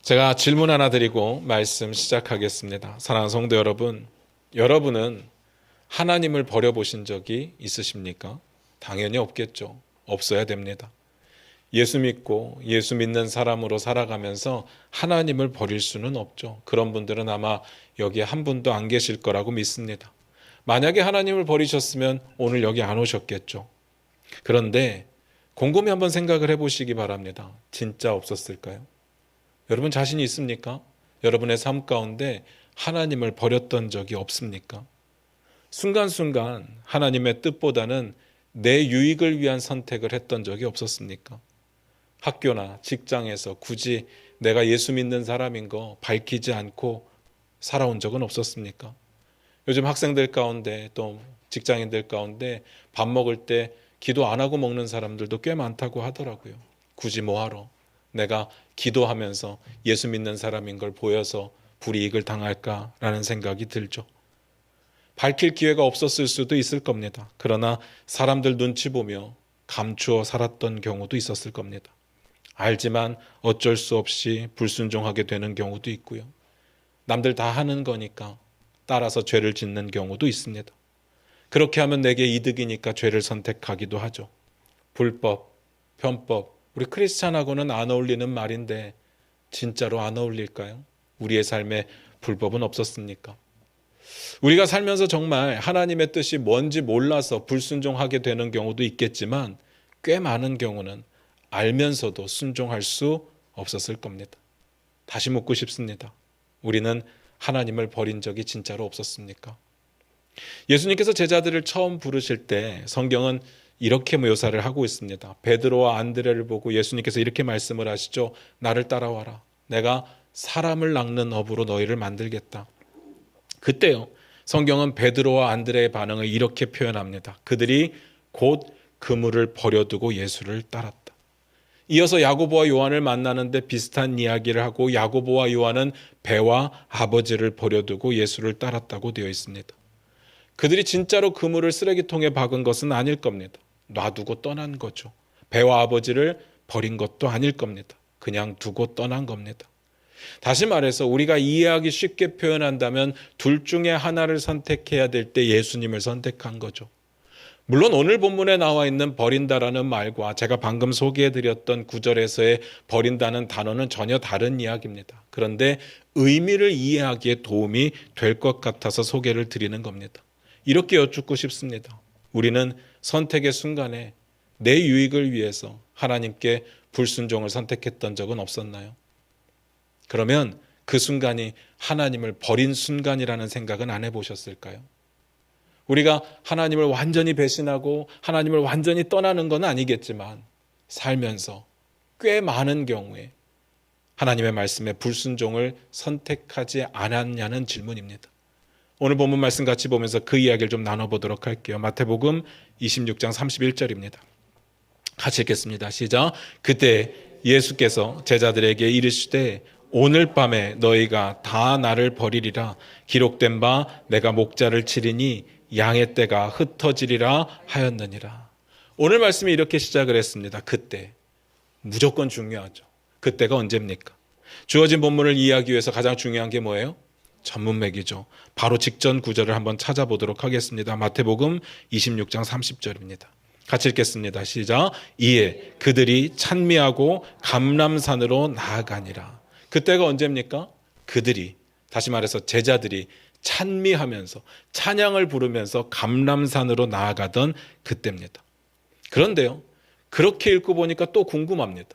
제가 질문 하나 드리고 말씀 시작하겠습니다. 사랑하는 성도 여러분, 여러분은 하나님을 버려보신 적이 있으십니까? 당연히 없겠죠. 없어야 됩니다. 예수 믿고 예수 믿는 사람으로 살아가면서 하나님을 버릴 수는 없죠. 그런 분들은 아마 여기에 한 분도 안 계실 거라고 믿습니다. 만약에 하나님을 버리셨으면 오늘 여기 안 오셨겠죠. 그런데 곰곰이 한번 생각을 해보시기 바랍니다. 진짜 없었을까요? 여러분 자신이 있습니까? 여러분의 삶 가운데 하나님을 버렸던 적이 없습니까? 순간순간 하나님의 뜻보다는 내 유익을 위한 선택을 했던 적이 없었습니까? 학교나 직장에서 굳이 내가 예수 믿는 사람인 거 밝히지 않고 살아온 적은 없었습니까? 요즘 학생들 가운데 또 직장인들 가운데 밥 먹을 때 기도 안 하고 먹는 사람들도 꽤 많다고 하더라고요. 굳이 뭐하러? 내가 기도하면서 예수 믿는 사람인 걸 보여서 불이익을 당할까라는 생각이 들죠. 밝힐 기회가 없었을 수도 있을 겁니다. 그러나 사람들 눈치 보며 감추어 살았던 경우도 있었을 겁니다. 알지만 어쩔 수 없이 불순종하게 되는 경우도 있고요. 남들 다 하는 거니까 따라서 죄를 짓는 경우도 있습니다. 그렇게 하면 내게 이득이니까 죄를 선택하기도 하죠. 불법, 편법, 우리 크리스찬하고는 안 어울리는 말인데 진짜로 안 어울릴까요? 우리의 삶에 불법은 없었습니까? 우리가 살면서 정말 하나님의 뜻이 뭔지 몰라서 불순종하게 되는 경우도 있겠지만 꽤 많은 경우는 알면서도 순종할 수 없었을 겁니다. 다시 묻고 싶습니다. 우리는 하나님을 버린 적이 진짜로 없었습니까? 예수님께서 제자들을 처음 부르실 때 성경은 이렇게 묘사를 하고 있습니다. 베드로와 안드레를 보고 예수님께서 이렇게 말씀을 하시죠. 나를 따라와라. 내가 사람을 낚는 어부로 너희를 만들겠다. 그때요. 성경은 베드로와 안드레의 반응을 이렇게 표현합니다. 그들이 곧 그물을 버려두고 예수를 따랐다. 이어서 야고보와 요한을 만나는데 비슷한 이야기를 하고 야고보와 요한은 배와 아버지를 버려두고 예수를 따랐다고 되어 있습니다. 그들이 진짜로 그물을 쓰레기통에 박은 것은 아닐 겁니다. 놔두고 떠난 거죠. 배와 아버지를 버린 것도 아닐 겁니다. 그냥 두고 떠난 겁니다. 다시 말해서 우리가 이해하기 쉽게 표현한다면 둘 중에 하나를 선택해야 될 때 예수님을 선택한 거죠. 물론 오늘 본문에 나와 있는 버린다라는 말과 제가 방금 소개해드렸던 구절에서의 버린다는 단어는 전혀 다른 이야기입니다. 그런데 의미를 이해하기에 도움이 될 것 같아서 소개를 드리는 겁니다. 이렇게 여쭙고 싶습니다. 우리는 선택의 순간에 내 유익을 위해서 하나님께 불순종을 선택했던 적은 없었나요? 그러면 그 순간이 하나님을 버린 순간이라는 생각은 안 해보셨을까요? 우리가 하나님을 완전히 배신하고 하나님을 완전히 떠나는 건 아니겠지만 살면서 꽤 많은 경우에 하나님의 말씀에 불순종을 선택하지 않았냐는 질문입니다. 오늘 본문 말씀 같이 보면서 그 이야기를 좀 나눠보도록 할게요. 마태복음 26장 31절입니다. 같이 읽겠습니다. 시작. 그때 예수께서 제자들에게 이르시되 오늘 밤에 너희가 다 나를 버리리라. 기록된 바 내가 목자를 치리니 양의 떼가 흩어지리라 하였느니라. 오늘 말씀이 이렇게 시작을 했습니다. 그때. 무조건 중요하죠. 그때가 언제입니까? 주어진 본문을 이해하기 위해서 가장 중요한 게 뭐예요? 전문맥이죠. 바로 직전 구절을 한번 찾아보도록 하겠습니다. 마태복음 26장 30절입니다. 같이 읽겠습니다. 시작. 이에 그들이 찬미하고 감람산으로 나아가니라. 그때가 언제입니까? 그들이, 다시 말해서 제자들이 찬미하면서 찬양을 부르면서 감람산으로 나아가던 그때입니다. 그런데요, 그렇게 읽고 보니까 또 궁금합니다.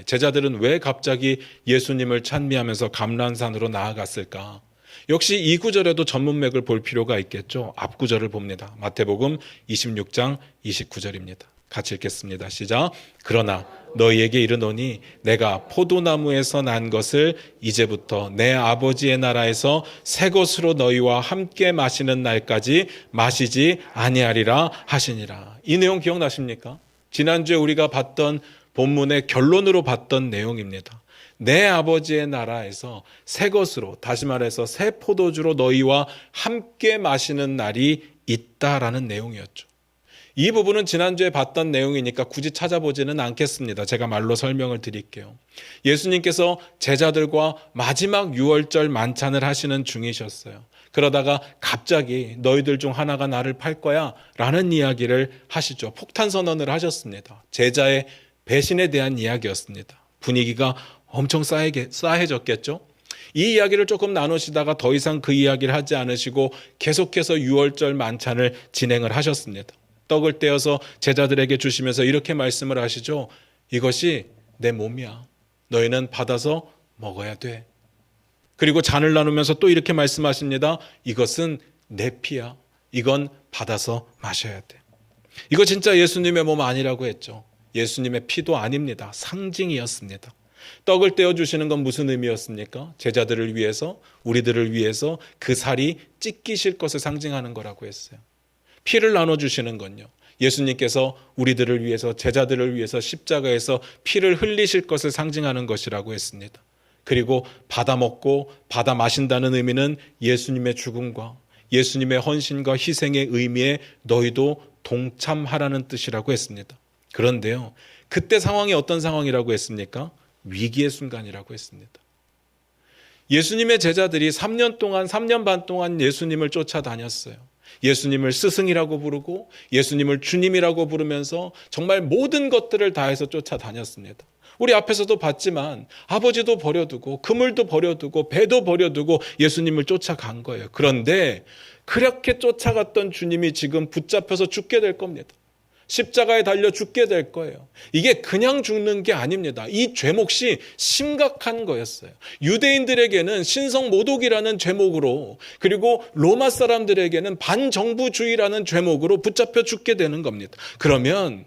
제자들은 왜 갑자기 예수님을 찬미하면서 감람산으로 나아갔을까? 역시 이 구절에도 전문맥을 볼 필요가 있겠죠. 앞 구절을 봅니다. 마태복음 26장 29절입니다. 같이 읽겠습니다. 시작. 그러나 너희에게 이르노니 내가 포도나무에서 난 것을 이제부터 내 아버지의 나라에서 새 것으로 너희와 함께 마시는 날까지 마시지 아니하리라 하시니라. 이 내용 기억나십니까? 지난주에 우리가 봤던 본문의 결론으로 봤던 내용입니다. 내 아버지의 나라에서 새 것으로, 다시 말해서 새 포도주로 너희와 함께 마시는 날이 있다라는 내용이었죠. 이 부분은 지난주에 봤던 내용이니까 굳이 찾아보지는 않겠습니다. 제가 말로 설명을 드릴게요. 예수님께서 제자들과 마지막 유월절 만찬을 하시는 중이셨어요. 그러다가 갑자기 너희들 중 하나가 나를 팔 거야 라는 이야기를 하시죠. 폭탄 선언을 하셨습니다. 제자의 배신에 대한 이야기였습니다. 분위기가 엄청 싸해졌겠죠. 이 이야기를 조금 나누시다가 더 이상 그 이야기를 하지 않으시고 계속해서 유월절 만찬을 진행을 하셨습니다. 떡을 떼어서 제자들에게 주시면서 이렇게 말씀을 하시죠. 이것이 내 몸이야. 너희는 받아서 먹어야 돼. 그리고 잔을 나누면서 또 이렇게 말씀하십니다. 이것은 내 피야. 이건 받아서 마셔야 돼. 이거 진짜 예수님의 몸 아니라고 했죠. 예수님의 피도 아닙니다. 상징이었습니다. 떡을 떼어주시는 건 무슨 의미였습니까? 제자들을 위해서, 우리들을 위해서 그 살이 찢기실 것을 상징하는 거라고 했어요. 피를 나눠주시는 건요. 예수님께서 우리들을 위해서, 제자들을 위해서 십자가에서 피를 흘리실 것을 상징하는 것이라고 했습니다. 그리고 받아 먹고 받아 마신다는 의미는 예수님의 죽음과 예수님의 헌신과 희생의 의미에 너희도 동참하라는 뜻이라고 했습니다. 그런데요, 그때 상황이 어떤 상황이라고 했습니까? 위기의 순간이라고 했습니다. 예수님의 제자들이 3년 반 동안 예수님을 쫓아다녔어요. 예수님을 스승이라고 부르고 예수님을 주님이라고 부르면서 정말 모든 것들을 다해서 쫓아다녔습니다. 우리 앞에서도 봤지만 아버지도 버려두고 그물도 버려두고 배도 버려두고 예수님을 쫓아간 거예요. 그런데 그렇게 쫓아갔던 주님이 지금 붙잡혀서 죽게 될 겁니다. 십자가에 달려 죽게 될 거예요. 이게 그냥 죽는 게 아닙니다. 이 죄목이 심각한 거였어요. 유대인들에게는 신성모독이라는 죄목으로, 그리고 로마 사람들에게는 반정부주의라는 죄목으로 붙잡혀 죽게 되는 겁니다. 그러면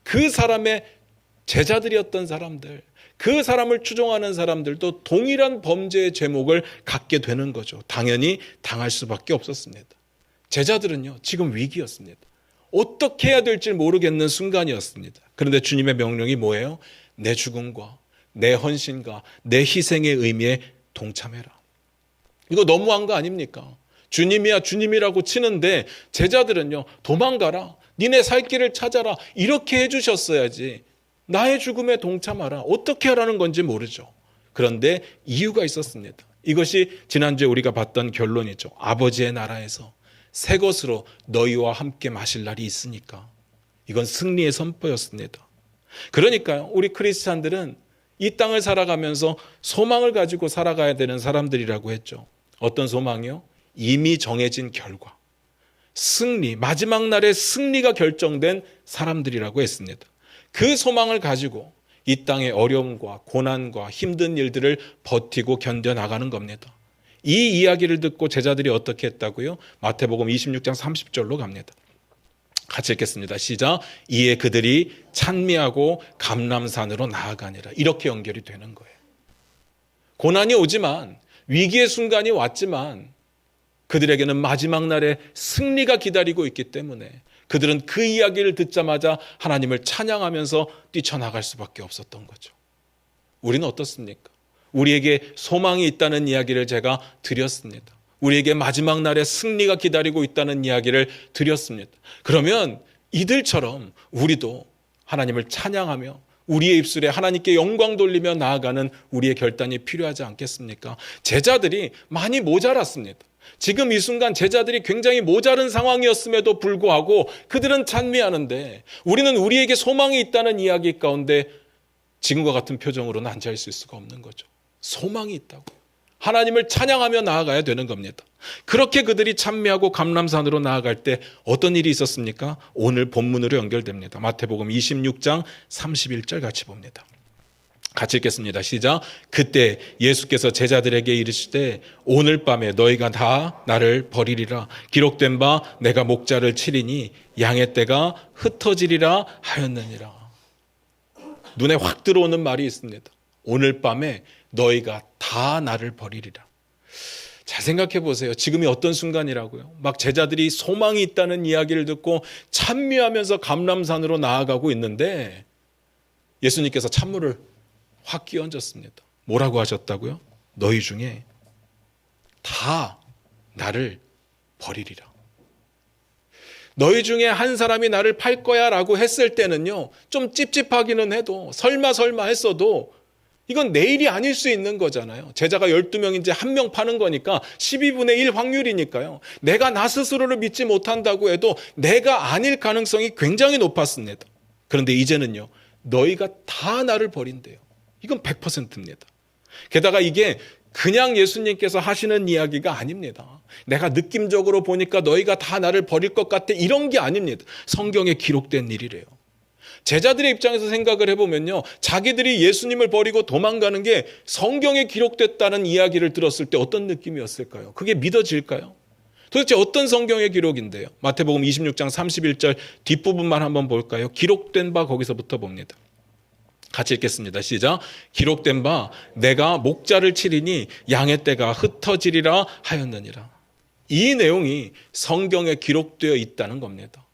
그 사람의 제자들이었던 사람들, 그 사람을 추종하는 사람들도 동일한 범죄의 죄목을 갖게 되는 거죠. 당연히 당할 수밖에 없었습니다. 제자들은요, 지금 위기였습니다. 어떻게 해야 될지 모르겠는 순간이었습니다. 그런데 주님의 명령이 뭐예요? 내 죽음과 내 헌신과 내 희생의 의미에 동참해라. 이거 너무한 거 아닙니까? 주님이야 주님이라고 치는데 제자들은요, 도망가라, 니네 살 길을 찾아라, 이렇게 해주셨어야지 나의 죽음에 동참하라, 어떻게 하라는 건지 모르죠. 그런데 이유가 있었습니다. 이것이 지난주에 우리가 봤던 결론이죠. 아버지의 나라에서 새 것으로 너희와 함께 마실 날이 있으니까. 이건 승리의 선포였습니다. 그러니까요, 우리 크리스찬들은 이 땅을 살아가면서 소망을 가지고 살아가야 되는 사람들이라고 했죠. 어떤 소망이요? 이미 정해진 결과, 승리, 마지막 날의 승리가 결정된 사람들이라고 했습니다. 그 소망을 가지고 이 땅의 어려움과 고난과 힘든 일들을 버티고 견뎌나가는 겁니다. 이 이야기를 듣고 제자들이 어떻게 했다고요? 마태복음 26장 30절로 갑니다. 같이 읽겠습니다. 시작. 이에 그들이 찬미하고 감람산으로 나아가니라. 이렇게 연결이 되는 거예요. 고난이 오지만, 위기의 순간이 왔지만 그들에게는 마지막 날에 승리가 기다리고 있기 때문에 그들은 그 이야기를 듣자마자 하나님을 찬양하면서 뛰쳐나갈 수밖에 없었던 거죠. 우리는 어떻습니까? 우리에게 소망이 있다는 이야기를 제가 드렸습니다. 우리에게 마지막 날에 승리가 기다리고 있다는 이야기를 드렸습니다. 그러면 이들처럼 우리도 하나님을 찬양하며 우리의 입술에 하나님께 영광 돌리며 나아가는 우리의 결단이 필요하지 않겠습니까? 제자들이 많이 모자랐습니다. 지금 이 순간 제자들이 굉장히 모자른 상황이었음에도 불구하고 그들은 찬미하는데, 우리는 우리에게 소망이 있다는 이야기 가운데 지금과 같은 표정으로는 앉아있을 수가 없는 거죠. 소망이 있다고. 하나님을 찬양하며 나아가야 되는 겁니다. 그렇게 그들이 찬미하고 감람산으로 나아갈 때 어떤 일이 있었습니까? 오늘 본문으로 연결됩니다. 마태복음 26장 31절 같이 봅니다. 같이 읽겠습니다. 시작. 그때 예수께서 제자들에게 이르시되 오늘 밤에 너희가 다 나를 버리리라. 기록된 바 내가 목자를 치리니 양의 떼가 흩어지리라 하였느니라. 눈에 확 들어오는 말이 있습니다. 오늘 밤에 너희가 다 나를 버리리라. 잘 생각해 보세요. 지금이 어떤 순간이라고요? 막 제자들이 소망이 있다는 이야기를 듣고 찬미하면서 감람산으로 나아가고 있는데 예수님께서 찬물을 확 끼얹었습니다. 뭐라고 하셨다고요? 너희 중에 다 나를 버리리라. 너희 중에 한 사람이 나를 팔 거야 라고 했을 때는요, 좀 찝찝하기는 해도 설마 했어도 이건 내일이 아닐 수 있는 거잖아요. 제자가 12명인지 1명 파는 거니까 12분의 1 확률이니까요. 내가 나 스스로를 믿지 못한다고 해도 내가 아닐 가능성이 굉장히 높았습니다. 그런데 이제는요, 너희가 다 나를 버린대요. 이건 100%입니다. 게다가 이게 그냥 예수님께서 하시는 이야기가 아닙니다. 내가 느낌적으로 보니까 너희가 다 나를 버릴 것 같아, 이런 게 아닙니다. 성경에 기록된 일이래요. 제자들의 입장에서 생각을 해보면요, 자기들이 예수님을 버리고 도망가는 게 성경에 기록됐다는 이야기를 들었을 때 어떤 느낌이었을까요? 그게 믿어질까요? 도대체 어떤 성경의 기록인데요? 마태복음 26장 31절 뒷부분만 한번 볼까요? 기록된 바 거기서부터 봅니다. 같이 읽겠습니다. 시작. 기록된 바 내가 목자를 치리니 양의 떼가 흩어지리라 하였느니라. 이 내용이 성경에 기록되어 있다는 겁니다.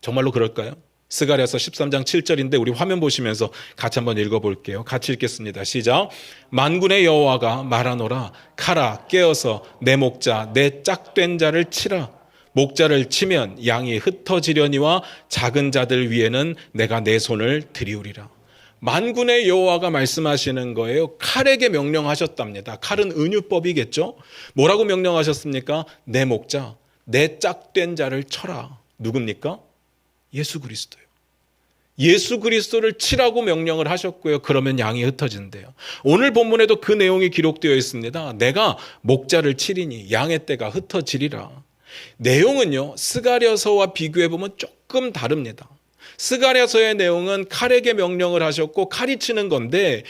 정말로 그럴까요? 스가랴서 13장 7절인데 우리 화면 보시면서 같이 한번 읽어볼게요. 같이 읽겠습니다. 시작. 만군의 여호와가 말하노라. 가라, 깨어서 내 목자 내 짝된 자를 치라. 목자를 치면 양이 흩어지려니와 작은 자들 위에는 내가 내 손을 들이우리라. 만군의 여호와가 말씀하시는 거예요. 칼에게 명령하셨답니다. 칼은 은유법이겠죠. 뭐라고 명령하셨습니까? 내 목자, 내 짝된 자를 쳐라. 누굽니까? 예수 그리스도예요. 예수 그리스도를 치라고 명령을 하셨고요. 그러면 양이 흩어진대요. 오늘 본문에도 그 내용이 기록되어 있습니다. 내가 목자를 치리니 양의 떼가 흩어지리라. 내용은요, 스가랴서와 비교해보면 조금 다릅니다. 스가랴서의 내용은 칼에게 명령을 하셨고 칼이 치는 건데,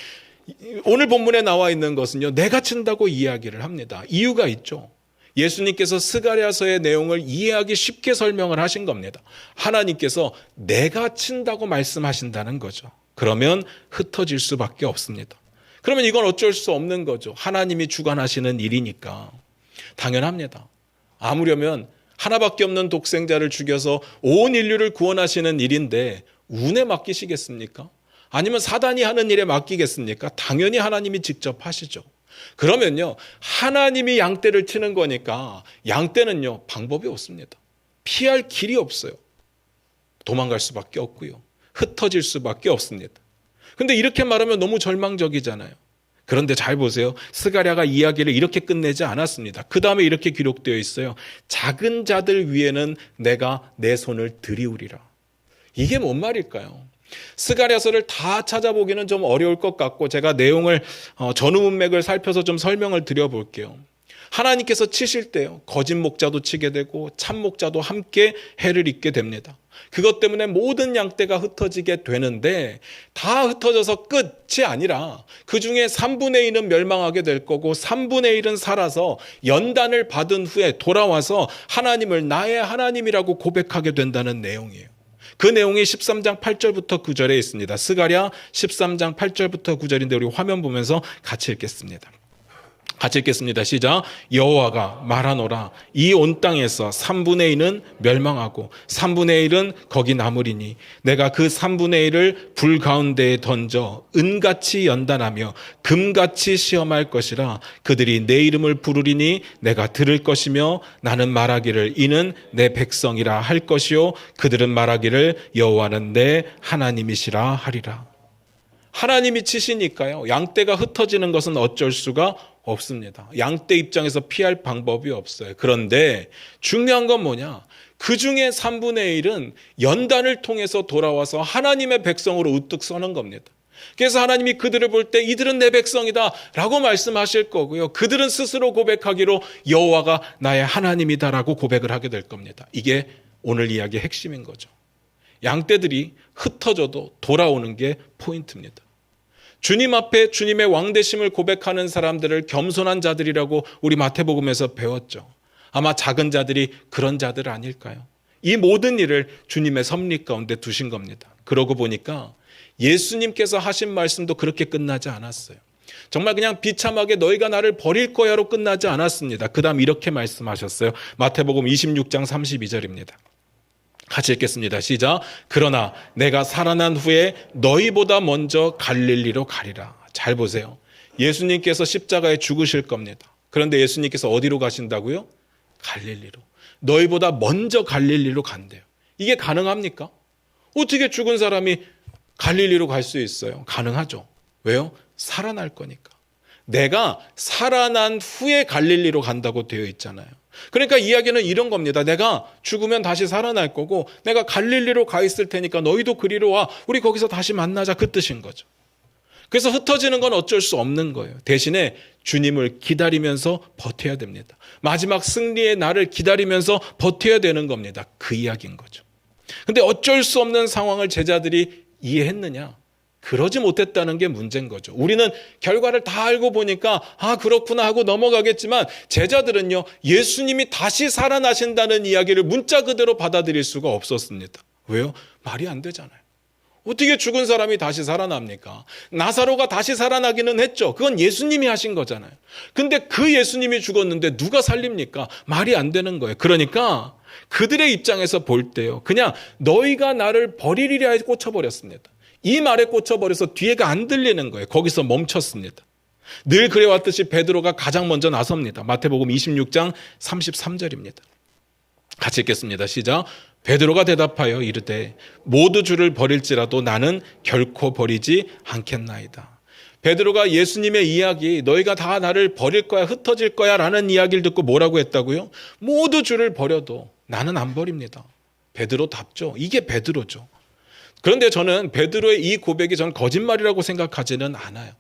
오늘 본문에 나와 있는 것은요, 내가 친다고 이야기를 합니다. 이유가 있죠. 예수님께서 스가랴서의 내용을 이해하기 쉽게 설명을 하신 겁니다. 하나님께서 내가 친다고 말씀하신다는 거죠. 그러면 흩어질 수밖에 없습니다. 그러면 이건 어쩔 수 없는 거죠. 하나님이 주관하시는 일이니까. 당연합니다. 아무려면 하나밖에 없는 독생자를 죽여서 온 인류를 구원하시는 일인데 운에 맡기시겠습니까? 아니면 사단이 하는 일에 맡기겠습니까? 당연히 하나님이 직접 하시죠. 그러면요, 하나님이 양떼를 치는 거니까 양떼는요, 방법이 없습니다. 피할 길이 없어요. 도망갈 수밖에 없고요. 흩어질 수밖에 없습니다. 그런데 이렇게 말하면 너무 절망적이잖아요. 그런데 잘 보세요. 스가랴가 이야기를 이렇게 끝내지 않았습니다. 그 다음에 이렇게 기록되어 있어요. 작은 자들 위에는 내가 내 손을 들이우리라. 이게 뭔 말일까요? 스가랴서를 다 찾아보기는 좀 어려울 것 같고 제가 내용을 전후 문맥을 살펴서 좀 설명을 드려볼게요. 하나님께서 치실 때요, 거짓 목자도 치게 되고 참 목자도 함께 해를 입게 됩니다. 그것 때문에 모든 양떼가 흩어지게 되는데 다 흩어져서 끝이 아니라 그 중에 3분의 1은 멸망하게 될 거고 3분의 1은 살아서 연단을 받은 후에 돌아와서 하나님을 나의 하나님이라고 고백하게 된다는 내용이에요. 그 내용이 13장 8절부터 9절에 있습니다. 스가랴 13장 8절부터 9절인데 우리 화면 보면서 같이 읽겠습니다. 같이 읽겠습니다. 시작. 여호와가 말하노라. 이 온 땅에서 3분의 1은 멸망하고 3분의 1은 거기 남으리니 내가 그 3분의 1을 불 가운데에 던져 은같이 연단하며 금같이 시험할 것이라. 그들이 내 이름을 부르리니 내가 들을 것이며 나는 말하기를 이는 내 백성이라 할 것이요 그들은 말하기를 여호와는 내 하나님이시라 하리라. 하나님이 치시니까요, 양떼가 흩어지는 것은 어쩔 수가 없습니다. 양떼 입장에서 피할 방법이 없어요. 그런데 중요한 건 뭐냐? 그 중에 3분의 1은 연단을 통해서 돌아와서 하나님의 백성으로 우뚝 서는 겁니다. 그래서 하나님이 그들을 볼 때 이들은 내 백성이다 라고 말씀하실 거고요. 그들은 스스로 고백하기로 여호와가 나의 하나님이다 라고 고백을 하게 될 겁니다. 이게 오늘 이야기의 핵심인 거죠. 양떼들이 흩어져도 돌아오는 게 포인트입니다. 주님 앞에 주님의 왕되심을 고백하는 사람들을 겸손한 자들이라고 우리 마태복음에서 배웠죠. 아마 작은 자들이 그런 자들 아닐까요? 이 모든 일을 주님의 섭리 가운데 두신 겁니다. 그러고 보니까 예수님께서 하신 말씀도 그렇게 끝나지 않았어요. 정말 그냥 비참하게 너희가 나를 버릴 거야로 끝나지 않았습니다. 그 다음 이렇게 말씀하셨어요. 마태복음 26장 32절입니다. 같이 읽겠습니다. 시작. 그러나 내가 살아난 후에 너희보다 먼저 갈릴리로 가리라. 잘 보세요. 예수님께서 십자가에 죽으실 겁니다. 그런데 예수님께서 어디로 가신다고요? 갈릴리로. 너희보다 먼저 갈릴리로 간대요. 이게 가능합니까? 어떻게 죽은 사람이 갈릴리로 갈 수 있어요? 가능하죠. 왜요? 살아날 거니까. 내가 살아난 후에 갈릴리로 간다고 되어 있잖아요. 그러니까 이야기는 이런 겁니다. 내가 죽으면 다시 살아날 거고 내가 갈릴리로 가 있을 테니까 너희도 그리로 와. 우리 거기서 다시 만나자. 그 뜻인 거죠. 그래서 흩어지는 건 어쩔 수 없는 거예요. 대신에 주님을 기다리면서 버텨야 됩니다. 마지막 승리의 날을 기다리면서 버텨야 되는 겁니다. 그 이야기인 거죠. 근데 어쩔 수 없는 상황을 제자들이 이해했느냐? 그러지 못했다는 게 문제인 거죠. 우리는 결과를 다 알고 보니까 그렇구나 하고 넘어가겠지만 제자들은요, 예수님이 다시 살아나신다는 이야기를 문자 그대로 받아들일 수가 없었습니다. 왜요? 말이 안 되잖아요. 어떻게 죽은 사람이 다시 살아납니까? 나사로가 다시 살아나기는 했죠. 그건 예수님이 하신 거잖아요. 근데 그 예수님이 죽었는데 누가 살립니까? 말이 안 되는 거예요. 그러니까 그들의 입장에서 볼 때요, 그냥 너희가 나를 버리리라 해서 꽂혀버렸습니다. 이 말에 꽂혀버려서 뒤에가 안 들리는 거예요. 거기서 멈췄습니다. 늘 그래왔듯이 베드로가 가장 먼저 나섭니다. 마태복음 26장 33절입니다. 같이 읽겠습니다. 시작. 베드로가 대답하여 이르되 모두 주를 버릴지라도 나는 결코 버리지 않겠나이다. 베드로가 예수님의 이야기, 너희가 다 나를 버릴 거야, 흩어질 거야 라는 이야기를 듣고 뭐라고 했다고요? 모두 주를 버려도 나는 안 버립니다. 베드로답죠. 이게 베드로죠. 그런데 저는 베드로의 이 고백이 저는 거짓말이라고 생각하지는 않아요.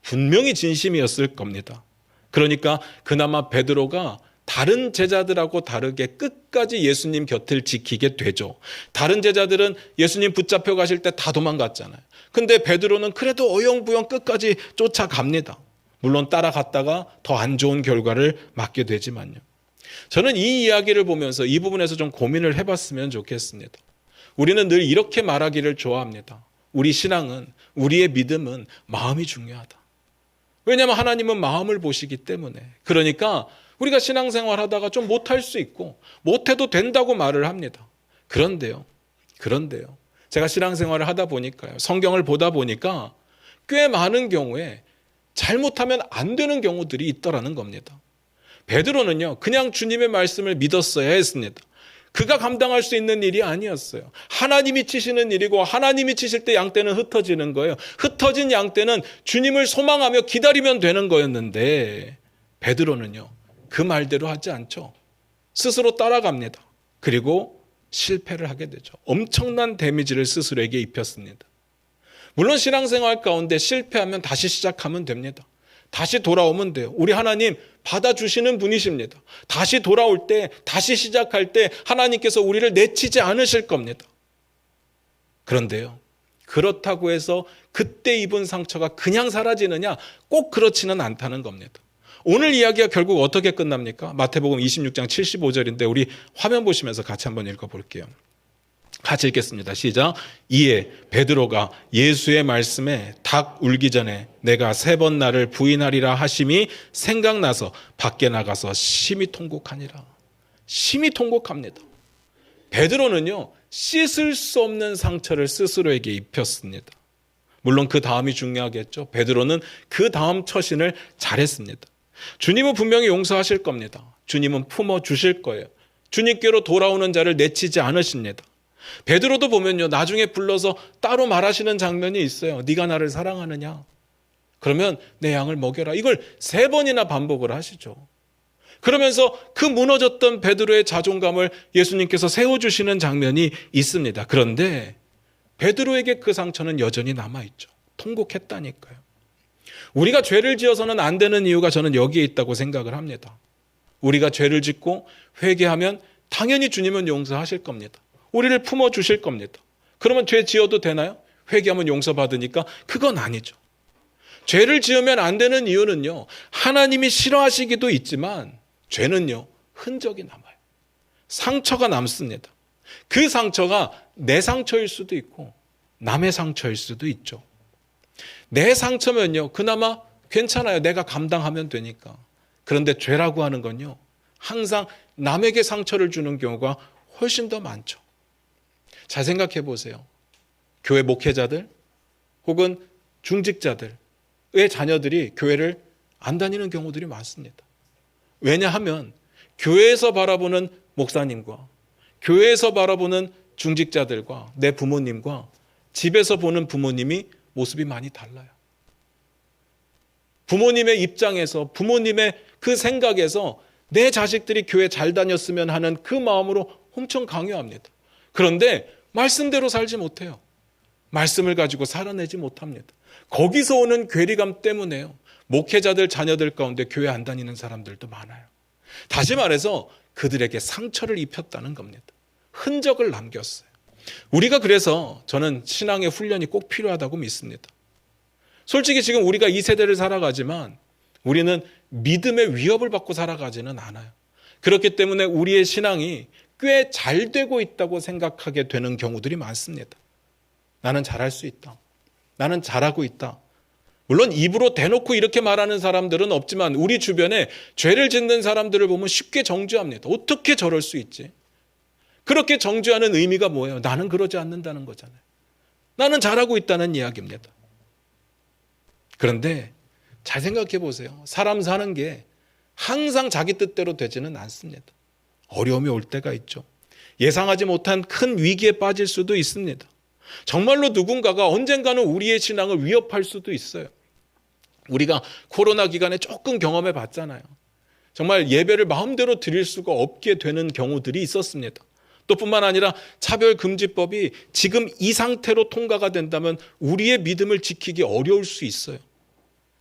분명히 진심이었을 겁니다. 그러니까 그나마 베드로가 다른 제자들하고 다르게 끝까지 예수님 곁을 지키게 되죠. 다른 제자들은 예수님 붙잡혀 가실 때 다 도망갔잖아요. 근데 베드로는 그래도 어영부영 끝까지 쫓아갑니다. 물론 따라갔다가 더 안 좋은 결과를 맞게 되지만요. 저는 이 이야기를 보면서 이 부분에서 좀 고민을 해봤으면 좋겠습니다. 우리는 늘 이렇게 말하기를 좋아합니다. 우리 신앙은, 우리의 믿음은 마음이 중요하다. 왜냐하면 하나님은 마음을 보시기 때문에. 그러니까 우리가 신앙생활 하다가 좀 못할 수 있고 못해도 된다고 말을 합니다. 그런데요. 제가 신앙생활을 하다 보니까요, 성경을 보다 보니까 꽤 많은 경우에 잘못하면 안 되는 경우들이 있더라는 겁니다. 베드로는요, 그냥 주님의 말씀을 믿었어야 했습니다. 그가 감당할 수 있는 일이 아니었어요. 하나님이 치시는 일이고 하나님이 치실 때 양떼는 흩어지는 거예요. 흩어진 양떼는 주님을 소망하며 기다리면 되는 거였는데 베드로는요, 그 말대로 하지 않죠. 스스로 따라갑니다. 그리고 실패를 하게 되죠. 엄청난 데미지를 스스로에게 입혔습니다. 물론 신앙생활 가운데 실패하면 다시 시작하면 됩니다. 다시 돌아오면 돼요. 우리 하나님 받아주시는 분이십니다. 다시 돌아올 때, 다시 시작할 때 하나님께서 우리를 내치지 않으실 겁니다. 그런데요, 그렇다고 해서 그때 입은 상처가 그냥 사라지느냐? 꼭 그렇지는 않다는 겁니다. 오늘 이야기가 결국 어떻게 끝납니까? 마태복음 26장 75절인데 우리 화면 보시면서 같이 한번 읽어볼게요. 같이 읽겠습니다. 시작. 이에 베드로가 예수의 말씀에 닭 울기 전에 내가 3번 나를 부인하리라 하심이 생각나서 밖에 나가서 심히 통곡하니라. 심히 통곡합니다. 베드로는요, 씻을 수 없는 상처를 스스로에게 입혔습니다. 물론 그 다음이 중요하겠죠. 베드로는 그 다음 처신을 잘했습니다. 주님은 분명히 용서하실 겁니다. 주님은 품어주실 거예요. 주님께로 돌아오는 자를 내치지 않으십니다. 베드로도 보면요, 나중에 불러서 따로 말하시는 장면이 있어요. 네가 나를 사랑하느냐? 그러면 내 양을 먹여라. 이걸 3번이나 반복을 하시죠. 그러면서 그 무너졌던 베드로의 자존감을 예수님께서 세워주시는 장면이 있습니다. 그런데 베드로에게 그 상처는 여전히 남아있죠. 통곡했다니까요. 우리가 죄를 지어서는 안 되는 이유가 저는 여기에 있다고 생각을 합니다. 우리가 죄를 짓고 회개하면 당연히 주님은 용서하실 겁니다. 우리를 품어주실 겁니다. 그러면 죄 지어도 되나요? 회개하면 용서받으니까? 그건 아니죠. 죄를 지으면 안 되는 이유는요, 하나님이 싫어하시기도 있지만 죄는요, 흔적이 남아요. 상처가 남습니다. 그 상처가 내 상처일 수도 있고 남의 상처일 수도 있죠. 내 상처면요, 그나마 괜찮아요. 내가 감당하면 되니까. 그런데 죄라고 하는 건요, 항상 남에게 상처를 주는 경우가 훨씬 더 많죠. 잘 생각해 보세요. 교회 목회자들 혹은 중직자들의 자녀들이 교회를 안 다니는 경우들이 많습니다. 왜냐하면 교회에서 바라보는 목사님과 교회에서 바라보는 중직자들과 내 부모님과 집에서 보는 부모님이 모습이 많이 달라요. 부모님의 입장에서, 부모님의 그 생각에서 내 자식들이 교회 잘 다녔으면 하는 그 마음으로 엄청 강요합니다. 그런데 말씀대로 살지 못해요. 말씀을 가지고 살아내지 못합니다. 거기서 오는 괴리감 때문에요. 목회자들 자녀들 가운데 교회 안 다니는 사람들도 많아요. 다시 말해서 그들에게 상처를 입혔다는 겁니다. 흔적을 남겼어요. 우리가 그래서 저는 신앙의 훈련이 꼭 필요하다고 믿습니다. 솔직히 지금 우리가 이 세대를 살아가지만 우리는 믿음의 위협을 받고 살아가지는 않아요. 그렇기 때문에 우리의 신앙이 꽤 잘 되고 있다고 생각하게 되는 경우들이 많습니다. 나는 잘할 수 있다. 나는 잘하고 있다. 물론 입으로 대놓고 이렇게 말하는 사람들은 없지만 우리 주변에 죄를 짓는 사람들을 보면 쉽게 정죄합니다. 어떻게 저럴 수 있지? 그렇게 정죄하는 의미가 뭐예요? 나는 그러지 않는다는 거잖아요. 나는 잘하고 있다는 이야기입니다. 그런데 잘 생각해 보세요. 사람 사는 게 항상 자기 뜻대로 되지는 않습니다. 어려움이 올 때가 있죠. 예상하지 못한 큰 위기에 빠질 수도 있습니다. 정말로 누군가가 언젠가는 우리의 신앙을 위협할 수도 있어요. 우리가 코로나 기간에 조금 경험해 봤잖아요. 정말 예배를 마음대로 드릴 수가 없게 되는 경우들이 있었습니다. 또 뿐만 아니라 차별금지법이 지금 이 상태로 통과가 된다면 우리의 믿음을 지키기 어려울 수 있어요.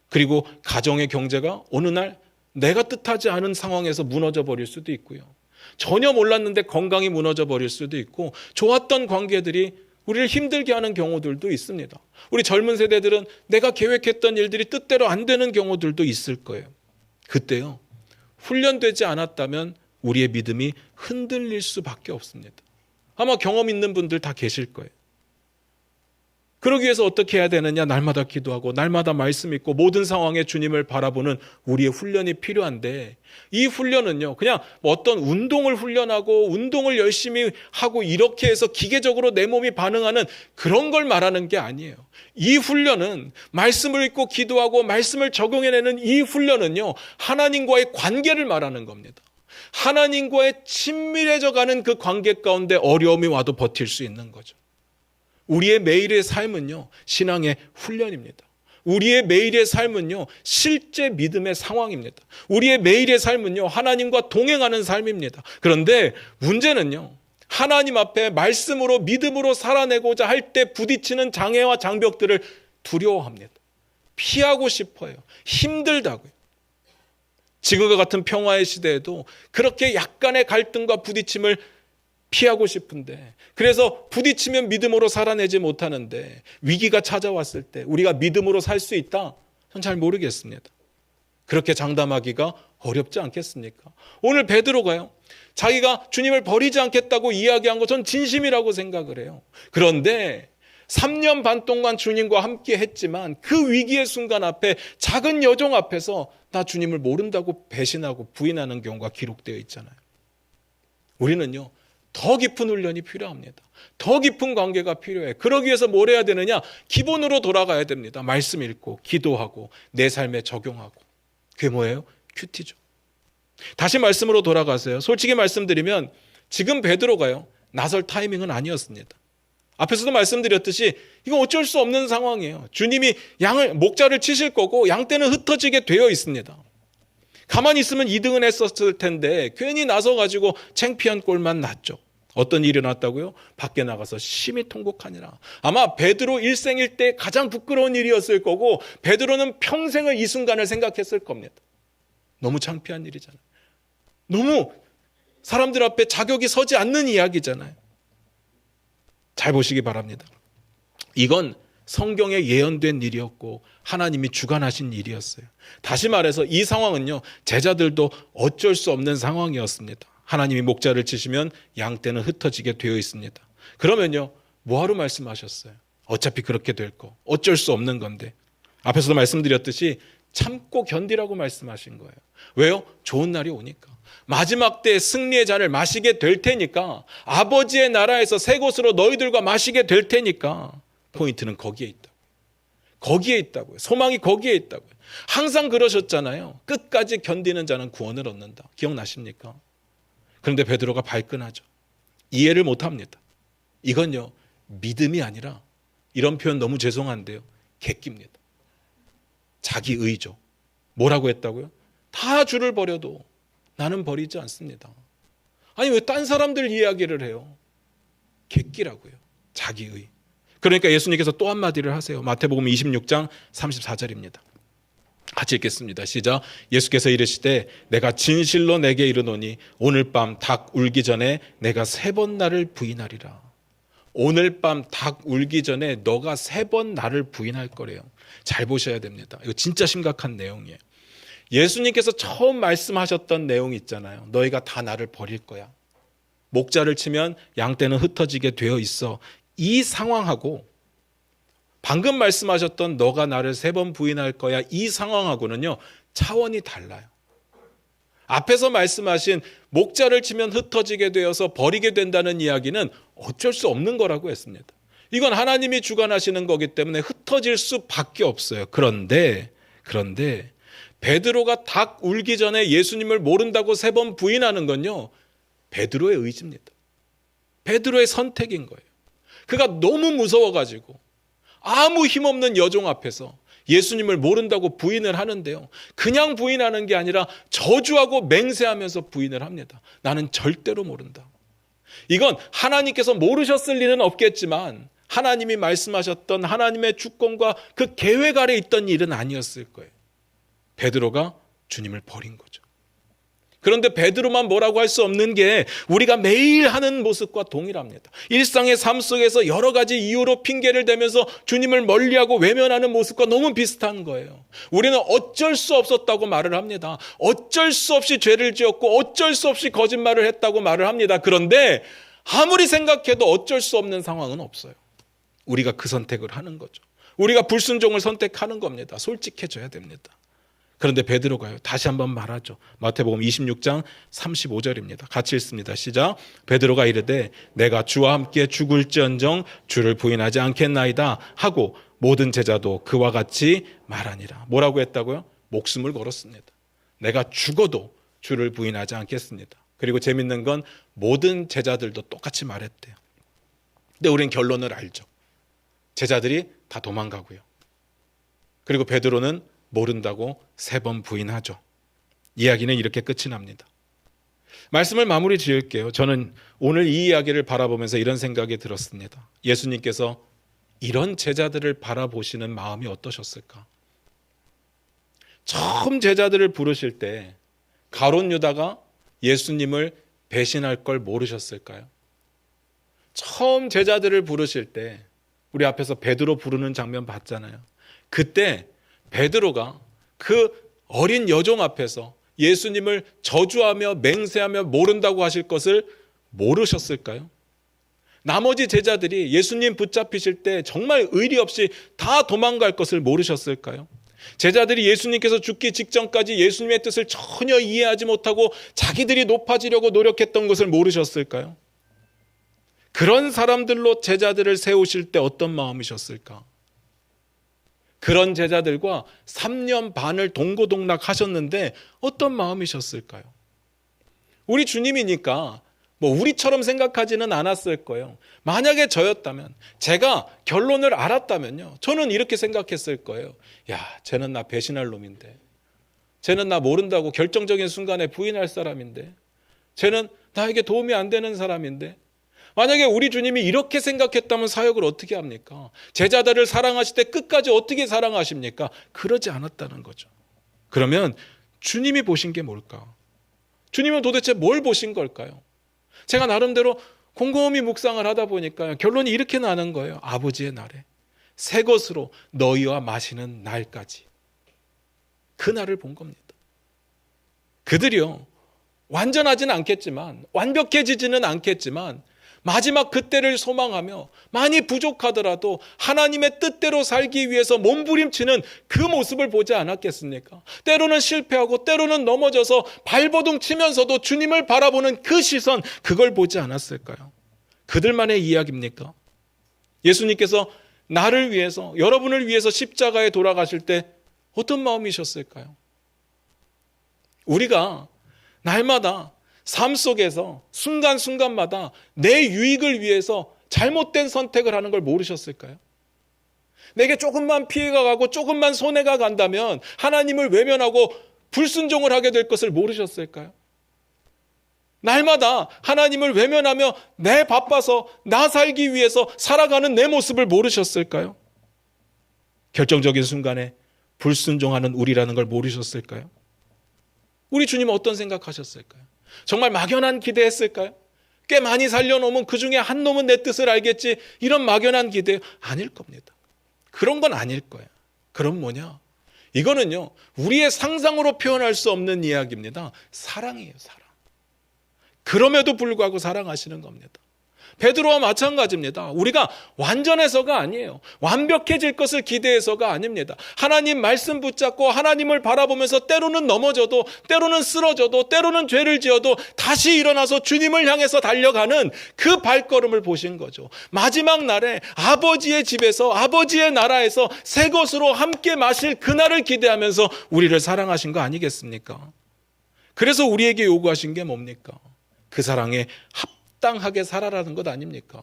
그리고 가정의 경제가 어느 날 내가 뜻하지 않은 상황에서 무너져 버릴 수도 있고요. 전혀 몰랐는데 건강이 무너져 버릴 수도 있고 좋았던 관계들이 우리를 힘들게 하는 경우들도 있습니다. 우리 젊은 세대들은 내가 계획했던 일들이 뜻대로 안 되는 경우들도 있을 거예요. 그때요. 훈련되지 않았다면 우리의 믿음이 흔들릴 수밖에 없습니다. 아마 경험 있는 분들 다 계실 거예요. 그러기 위해서 어떻게 해야 되느냐? 날마다 기도하고 날마다 말씀 읽고 모든 상황에 주님을 바라보는 우리의 훈련이 필요한데 이 훈련은요. 그냥 어떤 운동을 훈련하고 운동을 열심히 하고 이렇게 해서 기계적으로 내 몸이 반응하는 그런 걸 말하는 게 아니에요. 이 훈련은 말씀을 읽고 기도하고 말씀을 적용해내는 이 훈련은요. 하나님과의 관계를 말하는 겁니다. 하나님과의 친밀해져가는 그 관계 가운데 어려움이 와도 버틸 수 있는 거죠. 우리의 매일의 삶은요, 신앙의 훈련입니다. 우리의 매일의 삶은요, 실제 믿음의 상황입니다. 우리의 매일의 삶은요, 하나님과 동행하는 삶입니다. 그런데 문제는요, 하나님 앞에 말씀으로 믿음으로 살아내고자 할 때 부딪히는 장애와 장벽들을 두려워합니다. 피하고 싶어요. 힘들다고요. 지금과 같은 평화의 시대에도 그렇게 약간의 갈등과 부딪힘을 피하고 싶은데 그래서 부딪히면 믿음으로 살아내지 못하는데 위기가 찾아왔을 때 우리가 믿음으로 살 수 있다? 전 잘 모르겠습니다. 그렇게 장담하기가 어렵지 않겠습니까? 오늘 베드로가요. 자기가 주님을 버리지 않겠다고 이야기한 거 전 진심이라고 생각을 해요. 그런데 3년 반 동안 주님과 함께 했지만 그 위기의 순간 앞에 작은 여종 앞에서 나 주님을 모른다고 배신하고 부인하는 경우가 기록되어 있잖아요. 우리는요. 더 깊은 훈련이 필요합니다. 더 깊은 관계가 필요해. 그러기 위해서 뭘 해야 되느냐? 기본으로 돌아가야 됩니다. 말씀 읽고 기도하고 내 삶에 적용하고. 그게 뭐예요? 큐티죠. 다시 말씀으로 돌아가세요. 솔직히 말씀드리면 지금 베드로가요. 나설 타이밍은 아니었습니다. 앞에서도 말씀드렸듯이 이거 어쩔 수 없는 상황이에요. 주님이 목자를 치실 거고 양떼는 흩어지게 되어 있습니다. 가만히 있으면 2등은 했었을 텐데 괜히 나서가지고 창피한 꼴만 났죠. 어떤 일이 났다고요? 밖에 나가서 심히 통곡하니라. 아마 베드로 일생일 때 가장 부끄러운 일이었을 거고 베드로는 평생을 이 순간을 생각했을 겁니다. 너무 창피한 일이잖아요. 너무 사람들 앞에 자격이 서지 않는 이야기잖아요. 잘 보시기 바랍니다. 이건 성경에 예언된 일이었고 하나님이 주관하신 일이었어요. 다시 말해서 이 상황은요. 제자들도 어쩔 수 없는 상황이었습니다. 하나님이 목자를 치시면 양떼는 흩어지게 되어 있습니다. 그러면요. 뭐하러 말씀하셨어요? 어차피 그렇게 될 거. 어쩔 수 없는 건데. 앞에서도 말씀드렸듯이 참고 견디라고 말씀하신 거예요. 왜요? 좋은 날이 오니까. 마지막 때 승리의 잔을 마시게 될 테니까 아버지의 나라에서 새 곳으로 너희들과 마시게 될 테니까 포인트는 거기에 있다. 거기에 있다고요. 소망이 거기에 있다고요. 항상 그러셨잖아요. 끝까지 견디는 자는 구원을 얻는다. 기억나십니까? 그런데 베드로가 발끈하죠. 이해를 못합니다. 이건요, 믿음이 아니라, 이런 표현 너무 죄송한데요, 객기입니다. 자기의죠. 뭐라고 했다고요? 다 주를 버려도 나는 버리지 않습니다. 아니 왜 딴 사람들 이야기를 해요? 객기라고요. 자기의. 그러니까 예수님께서 또 한마디를 하세요. 마태복음 26장 34절입니다. 같이 읽겠습니다. 시작. 예수께서 이르시되 내가 진실로 내게 이르노니 오늘 밤 닭 울기 전에 내가 3번 나를 부인하리라. 오늘 밤 닭 울기 전에 너가 3번 나를 부인할 거래요. 잘 보셔야 됩니다. 이거 진짜 심각한 내용이에요. 예수님께서 처음 말씀하셨던 내용 있잖아요. 너희가 다 나를 버릴 거야. 목자를 치면 양떼는 흩어지게 되어 있어. 이 상황하고 방금 말씀하셨던 너가 나를 3번 부인할 거야, 이 상황하고는요 차원이 달라요. 앞에서 말씀하신 목자를 치면 흩어지게 되어서 버리게 된다는 이야기는 어쩔 수 없는 거라고 했습니다. 이건 하나님이 주관하시는 거기 때문에 흩어질 수밖에 없어요. 그런데 베드로가 닭 울기 전에 예수님을 모른다고 3번 부인하는 건요, 베드로의 의지입니다. 베드로의 선택인 거예요. 그가 너무 무서워가지고 아무 힘없는 여종 앞에서 예수님을 모른다고 부인을 하는데요, 그냥 부인하는 게 아니라 저주하고 맹세하면서 부인을 합니다. 나는 절대로 모른다. 이건 하나님께서 모르셨을 리는 없겠지만 하나님이 말씀하셨던 하나님의 주권과 그 계획 아래 있던 일은 아니었을 거예요. 베드로가 주님을 버린 거죠. 그런데 베드로만 뭐라고 할 수 없는 게 우리가 매일 하는 모습과 동일합니다. 일상의 삶 속에서 여러 가지 이유로 핑계를 대면서 주님을 멀리하고 외면하는 모습과 너무 비슷한 거예요. 우리는 어쩔 수 없었다고 말을 합니다. 어쩔 수 없이 죄를 지었고 어쩔 수 없이 거짓말을 했다고 말을 합니다. 그런데 아무리 생각해도 어쩔 수 없는 상황은 없어요. 우리가 그 선택을 하는 거죠. 우리가 불순종을 선택하는 겁니다. 솔직해져야 됩니다. 그런데 베드로가요, 다시 한번 말하죠. 마태복음 26장 35절입니다. 같이 읽습니다. 시작. 베드로가 이르되 내가 주와 함께 죽을지언정 주를 부인하지 않겠나이다 하고 모든 제자도 그와 같이 말하니라. 뭐라고 했다고요? 목숨을 걸었습니다. 내가 죽어도 주를 부인하지 않겠습니다. 그리고 재밌는 건 모든 제자들도 똑같이 말했대요. 근데 우리는 결론을 알죠. 제자들이 다 도망가고요. 그리고 베드로는 모른다고 3번 부인하죠. 이야기는 이렇게 끝이 납니다. 말씀을 마무리 지을게요. 저는 오늘 이 이야기를 바라보면서 이런 생각이 들었습니다. 예수님께서 이런 제자들을 바라보시는 마음이 어떠셨을까? 처음 제자들을 부르실 때 가룟 유다가 예수님을 배신할 걸 모르셨을까요? 처음 제자들을 부르실 때 우리 앞에서 베드로 부르는 장면 봤잖아요. 그때 베드로가 그 어린 여종 앞에서 예수님을 저주하며 맹세하며 모른다고 하실 것을 모르셨을까요? 나머지 제자들이 예수님 붙잡히실 때 정말 의리 없이 다 도망갈 것을 모르셨을까요? 제자들이 예수님께서 죽기 직전까지 예수님의 뜻을 전혀 이해하지 못하고 자기들이 높아지려고 노력했던 것을 모르셨을까요? 그런 사람들로 제자들을 세우실 때 어떤 마음이셨을까? 그런 제자들과 3년 반을 동고동락 하셨는데 어떤 마음이셨을까요? 우리 주님이니까 뭐 우리처럼 생각하지는 않았을 거예요. 만약에 저였다면, 제가 결론을 알았다면요, 저는 이렇게 생각했을 거예요. 야, 쟤는 나 배신할 놈인데, 쟤는 나 모른다고 결정적인 순간에 부인할 사람인데, 쟤는 나에게 도움이 안 되는 사람인데, 만약에 우리 주님이 이렇게 생각했다면 사역을 어떻게 합니까? 제자들을 사랑하실 때 끝까지 어떻게 사랑하십니까? 그러지 않았다는 거죠. 그러면 주님이 보신 게 뭘까? 주님은 도대체 뭘 보신 걸까요? 제가 나름대로 곰곰이 묵상을 하다 보니까 결론이 이렇게 나는 거예요. 아버지의 날에 새 것으로 너희와 마시는 날까지, 그 날을 본 겁니다. 그들이요, 완전하지는 않겠지만, 완벽해지지는 않겠지만 마지막 그때를 소망하며 많이 부족하더라도 하나님의 뜻대로 살기 위해서 몸부림치는 그 모습을 보지 않았겠습니까? 때로는 실패하고 때로는 넘어져서 발버둥 치면서도 주님을 바라보는 그 시선, 그걸 보지 않았을까요? 그들만의 이야기입니까? 예수님께서 나를 위해서, 여러분을 위해서 십자가에 돌아가실 때 어떤 마음이셨을까요? 우리가 날마다 삶 속에서 순간순간마다 내 유익을 위해서 잘못된 선택을 하는 걸 모르셨을까요? 내게 조금만 피해가 가고 조금만 손해가 간다면 하나님을 외면하고 불순종을 하게 될 것을 모르셨을까요? 날마다 하나님을 외면하며 내 바빠서 나 살기 위해서 살아가는 내 모습을 모르셨을까요? 결정적인 순간에 불순종하는 우리라는 걸 모르셨을까요? 우리 주님은 어떤 생각하셨을까요? 정말 막연한 기대했을까요? 꽤 많이 살려놓으면 그 중에 한 놈은 내 뜻을 알겠지, 이런 막연한 기대 아닐 겁니다. 그런 건 아닐 거예요. 그럼 뭐냐? 이거는요, 우리의 상상으로 표현할 수 없는 이야기입니다. 사랑이에요, 사랑. 그럼에도 불구하고 사랑하시는 겁니다. 베드로와 마찬가지입니다. 우리가 완전해서가 아니에요. 완벽해질 것을 기대해서가 아닙니다. 하나님 말씀 붙잡고 하나님을 바라보면서 때로는 넘어져도, 때로는 쓰러져도, 때로는 죄를 지어도 다시 일어나서 주님을 향해서 달려가는 그 발걸음을 보신 거죠. 마지막 날에 아버지의 집에서, 아버지의 나라에서 새 것으로 함께 마실 그날을 기대하면서 우리를 사랑하신 거 아니겠습니까? 그래서 우리에게 요구하신 게 뭡니까? 그 사랑에 합당하게 살아라는 것 아닙니까?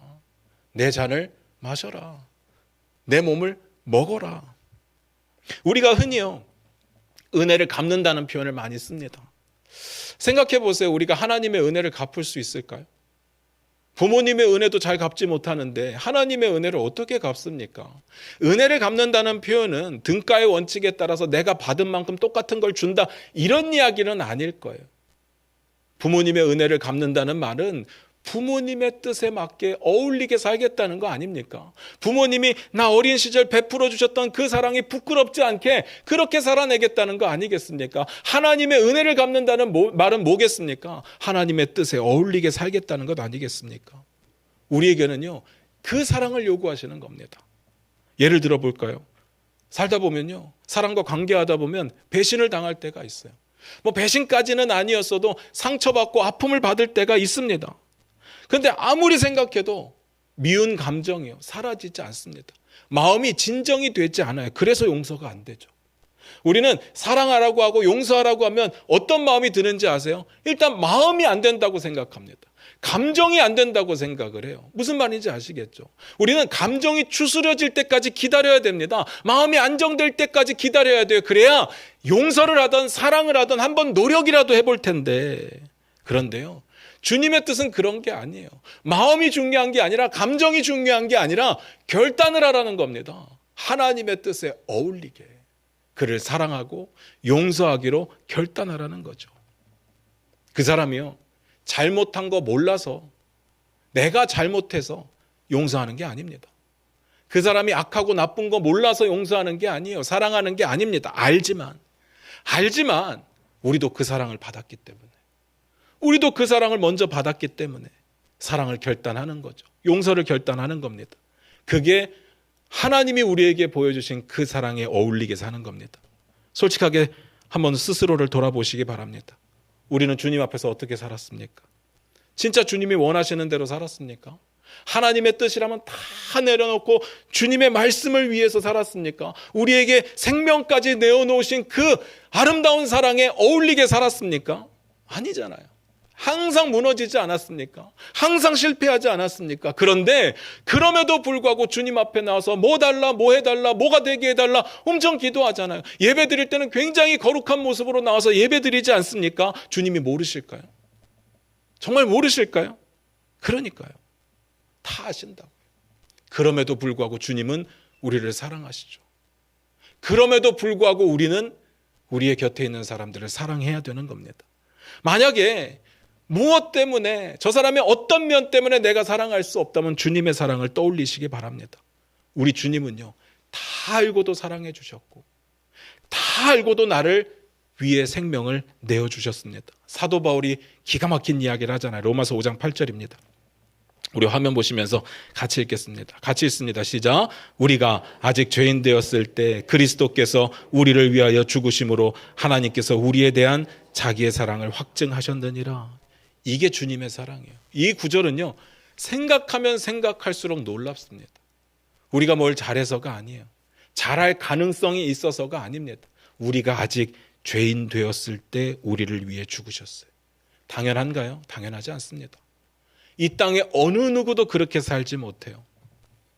내 잔을 마셔라. 내 몸을 먹어라. 우리가 흔히요, 은혜를 갚는다는 표현을 많이 씁니다. 생각해 보세요. 우리가 하나님의 은혜를 갚을 수 있을까요? 부모님의 은혜도 잘 갚지 못하는데 하나님의 은혜를 어떻게 갚습니까? 은혜를 갚는다는 표현은 등가의 원칙에 따라서 내가 받은 만큼 똑같은 걸 준다, 이런 이야기는 아닐 거예요. 부모님의 은혜를 갚는다는 말은 부모님의 뜻에 맞게 어울리게 살겠다는 거 아닙니까? 부모님이 나 어린 시절 베풀어 주셨던 그 사랑이 부끄럽지 않게 그렇게 살아내겠다는 거 아니겠습니까? 하나님의 은혜를 갚는다는 말은 뭐겠습니까? 하나님의 뜻에 어울리게 살겠다는 것 아니겠습니까? 우리에게는요, 그 사랑을 요구하시는 겁니다. 예를 들어 볼까요? 살다 보면요, 사람과 관계하다 보면 배신을 당할 때가 있어요. 뭐 배신까지는 아니었어도 상처받고 아픔을 받을 때가 있습니다. 그런데 아무리 생각해도 미운 감정이요, 사라지지 않습니다. 마음이 진정이 되지 않아요. 그래서 용서가 안 되죠. 우리는 사랑하라고 하고 용서하라고 하면 어떤 마음이 드는지 아세요? 일단 마음이 안 된다고 생각합니다. 감정이 안 된다고 생각을 해요. 무슨 말인지 아시겠죠? 우리는 감정이 추스려질 때까지 기다려야 됩니다. 마음이 안정될 때까지 기다려야 돼요. 그래야 용서를 하든 사랑을 하든 한번 노력이라도 해볼 텐데. 그런데요, 주님의 뜻은 그런 게 아니에요. 마음이 중요한 게 아니라, 감정이 중요한 게 아니라 결단을 하라는 겁니다. 하나님의 뜻에 어울리게 그를 사랑하고 용서하기로 결단하라는 거죠. 그 사람이요, 잘못한 거 몰라서, 내가 잘못해서 용서하는 게 아닙니다. 그 사람이 악하고 나쁜 거 몰라서 용서하는 게 아니에요. 사랑하는 게 아닙니다. 알지만 우리도 그 사랑을 받았기 때문에, 우리도 그 사랑을 먼저 받았기 때문에 사랑을 결단하는 거죠. 용서를 결단하는 겁니다. 그게 하나님이 우리에게 보여주신 그 사랑에 어울리게 사는 겁니다. 솔직하게 한번 스스로를 돌아보시기 바랍니다. 우리는 주님 앞에서 어떻게 살았습니까? 진짜 주님이 원하시는 대로 살았습니까? 하나님의 뜻이라면 다 내려놓고 주님의 말씀을 위해서 살았습니까? 우리에게 생명까지 내어놓으신 그 아름다운 사랑에 어울리게 살았습니까? 아니잖아요. 항상 무너지지 않았습니까? 항상 실패하지 않았습니까? 그런데 그럼에도 불구하고 주님 앞에 나와서 뭐 달라, 뭐 해달라, 뭐가 되게 해달라 엄청 기도하잖아요. 예배 드릴 때는 굉장히 거룩한 모습으로 나와서 예배 드리지 않습니까? 주님이 모르실까요? 정말 모르실까요? 그러니까요. 다 아신다고요. 그럼에도 불구하고 주님은 우리를 사랑하시죠. 그럼에도 불구하고 우리는 우리의 곁에 있는 사람들을 사랑해야 되는 겁니다. 만약에 무엇 때문에, 저 사람의 어떤 면 때문에 내가 사랑할 수 없다면 주님의 사랑을 떠올리시기 바랍니다. 우리 주님은요, 다 알고도 사랑해 주셨고 다 알고도 나를 위해 생명을 내어주셨습니다. 사도 바울이 기가 막힌 이야기를 하잖아요. 로마서 5장 8절입니다. 우리 화면 보시면서 같이 읽겠습니다. 같이 읽습니다. 시작. 우리가 아직 죄인 되었을 때 그리스도께서 우리를 위하여 죽으심으로 하나님께서 우리에 대한 자기의 사랑을 확증하셨느니라. 이게 주님의 사랑이에요. 이 구절은요, 생각하면 생각할수록 놀랍습니다. 우리가 뭘 잘해서가 아니에요. 잘할 가능성이 있어서가 아닙니다. 우리가 아직 죄인 되었을 때 우리를 위해 죽으셨어요. 당연한가요? 당연하지 않습니다. 이 땅에 어느 누구도 그렇게 살지 못해요.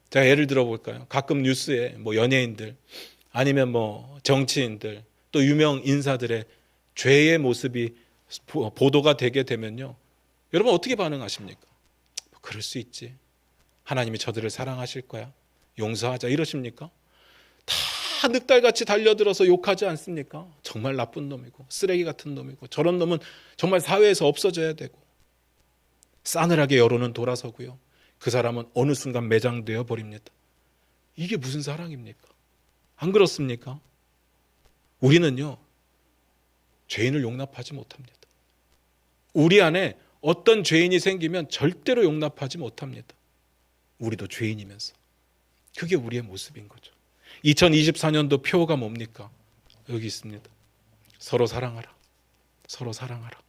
자, 예를 들어 볼까요? 가끔 뉴스에 연예인들 아니면 정치인들 또 유명 인사들의 죄의 모습이 보도가 되게 되면요, 여러분 어떻게 반응하십니까? 그럴 수 있지, 하나님이 저들을 사랑하실 거야, 용서하자, 이러십니까? 다 늑달같이 달려들어서 욕하지 않습니까? 정말 나쁜 놈이고 쓰레기 같은 놈이고 저런 놈은 정말 사회에서 없어져야 되고, 싸늘하게 여론은 돌아서고요, 그 사람은 어느 순간 매장되어 버립니다. 이게 무슨 사랑입니까? 안 그렇습니까? 우리는요, 죄인을 용납하지 못합니다. 우리 안에 어떤 죄인이 생기면 절대로 용납하지 못합니다. 우리도 죄인이면서. 그게 우리의 모습인 거죠. 2024년도 표가 뭡니까? 여기 있습니다. 서로 사랑하라. 서로 사랑하라.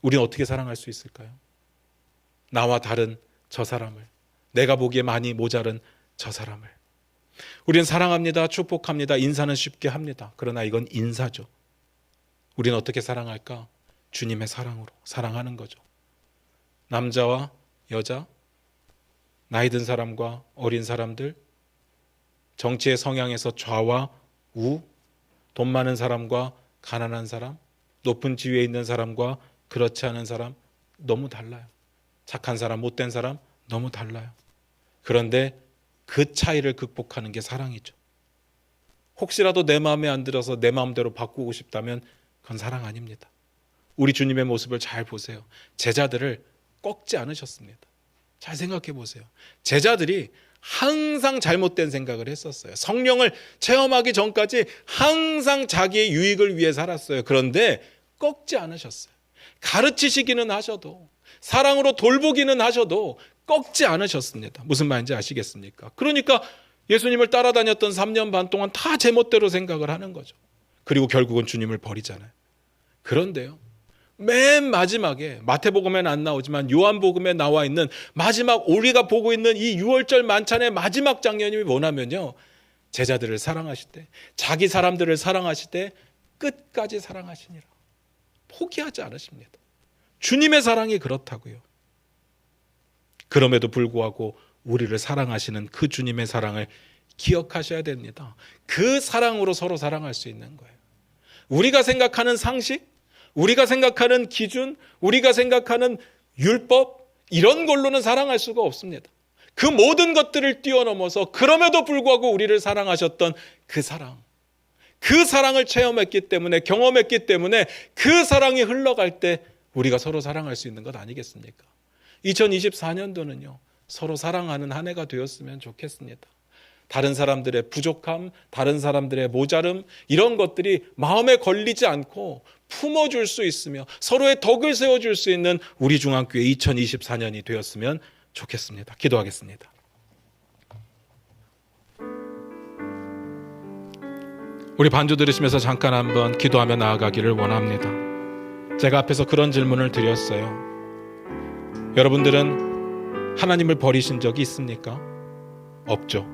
우리는 어떻게 사랑할 수 있을까요? 나와 다른 저 사람을, 내가 보기에 많이 모자른 저 사람을. 우리는 사랑합니다, 축복합니다, 인사는 쉽게 합니다. 그러나 이건 인사죠. 우리는 어떻게 사랑할까? 주님의 사랑으로 사랑하는 거죠. 남자와 여자, 나이 든 사람과 어린 사람들, 정치의 성향에서 좌와 우, 돈 많은 사람과 가난한 사람, 높은 지위에 있는 사람과 그렇지 않은 사람, 너무 달라요. 착한 사람, 못된 사람, 너무 달라요. 그런데 그 차이를 극복하는 게 사랑이죠. 혹시라도 내 마음에 안 들어서 내 마음대로 바꾸고 싶다면 그건 사랑 아닙니다. 우리 주님의 모습을 잘 보세요. 제자들을 꺾지 않으셨습니다. 잘 생각해 보세요. 제자들이 항상 잘못된 생각을 했었어요. 성령을 체험하기 전까지 항상 자기의 유익을 위해 살았어요. 그런데 꺾지 않으셨어요. 가르치시기는 하셔도, 사랑으로 돌보기는 하셔도 꺾지 않으셨습니다. 무슨 말인지 아시겠습니까? 그러니까 예수님을 따라다녔던 3년 반 동안 다 제멋대로 생각을 하는 거죠. 그리고 결국은 주님을 버리잖아요. 그런데요, 맨 마지막에 마태복음에는 안 나오지만 요한복음에 나와 있는 마지막, 우리가 보고 있는 이 6월절 만찬의 마지막 장면이 뭐냐면요, 제자들을 사랑하실 때, 자기 사람들을 사랑하실 때 끝까지 사랑하시니라. 포기하지 않으십니다. 주님의 사랑이 그렇다고요. 그럼에도 불구하고 우리를 사랑하시는 그 주님의 사랑을 기억하셔야 됩니다. 그 사랑으로 서로 사랑할 수 있는 거예요. 우리가 생각하는 상식, 우리가 생각하는 기준, 우리가 생각하는 율법, 이런 걸로는 사랑할 수가 없습니다. 그 모든 것들을 뛰어넘어서 그럼에도 불구하고 우리를 사랑하셨던 그 사랑, 그 사랑을 체험했기 때문에, 경험했기 때문에 그 사랑이 흘러갈 때 우리가 서로 사랑할 수 있는 것 아니겠습니까? 2024년도는요, 서로 사랑하는 한 해가 되었으면 좋겠습니다. 다른 사람들의 부족함, 다른 사람들의 모자름, 이런 것들이 마음에 걸리지 않고 품어줄 수 있으며 서로의 덕을 세워줄 수 있는 우리 중앙교회 2024년이 되었으면 좋겠습니다. 기도하겠습니다. 우리 반주 들으시면서 잠깐 한번 기도하며 나아가기를 원합니다. 제가 앞에서 그런 질문을 드렸어요. 여러분들은 하나님을 버리신 적이 있습니까? 없죠.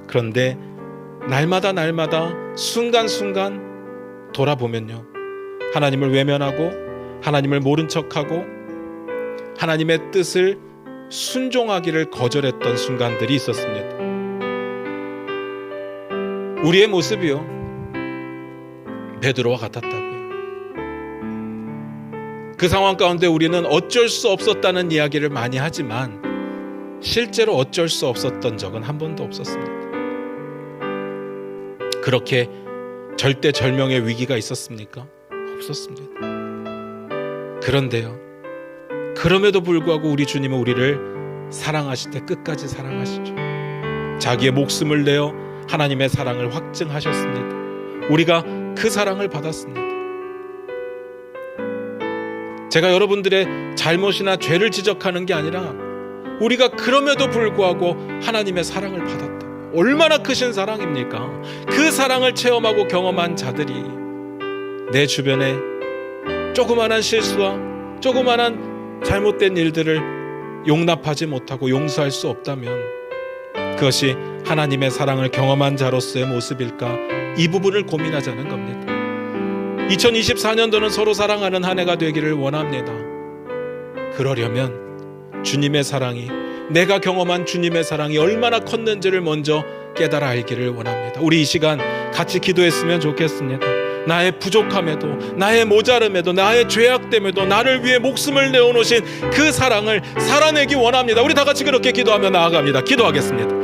그런데 날마다 순간순간 돌아보면요, 하나님을 외면하고 하나님을 모른 척하고 하나님의 뜻을 순종하기를 거절했던 순간들이 있었습니다. 우리의 모습이요, 베드로와 같았다고요. 그 상황 가운데 우리는 어쩔 수 없었다는 이야기를 많이 하지만 실제로 어쩔 수 없었던 적은 한 번도 없었습니다. 그렇게 절대절명의 위기가 있었습니까? 없었습니다. 그런데요, 그럼에도 불구하고 우리 주님은 우리를 사랑하실 때 끝까지 사랑하시죠. 자기의 목숨을 내어 하나님의 사랑을 확증하셨습니다. 우리가 그 사랑을 받았습니다. 제가 여러분들의 잘못이나 죄를 지적하는 게 아니라 우리가 그럼에도 불구하고 하나님의 사랑을 받았다. 얼마나 크신 사랑입니까? 그 사랑을 체험하고 경험한 자들이 내 주변에 조그만한 실수와 조그만한 잘못된 일들을 용납하지 못하고 용서할 수 없다면 그것이 하나님의 사랑을 경험한 자로서의 모습일까? 이 부분을 고민하자는 겁니다. 2024년도는 서로 사랑하는 한 해가 되기를 원합니다. 그러려면 주님의 사랑이, 내가 경험한 주님의 사랑이 얼마나 컸는지를 먼저 깨달아 알기를 원합니다. 우리 이 시간 같이 기도했으면 좋겠습니다. 나의 부족함에도, 나의 모자름에도, 나의 죄악됨에도 나를 위해 목숨을 내어놓으신 그 사랑을 살아내기 원합니다. 우리 다 같이 그렇게 기도하며 나아갑니다. 기도하겠습니다.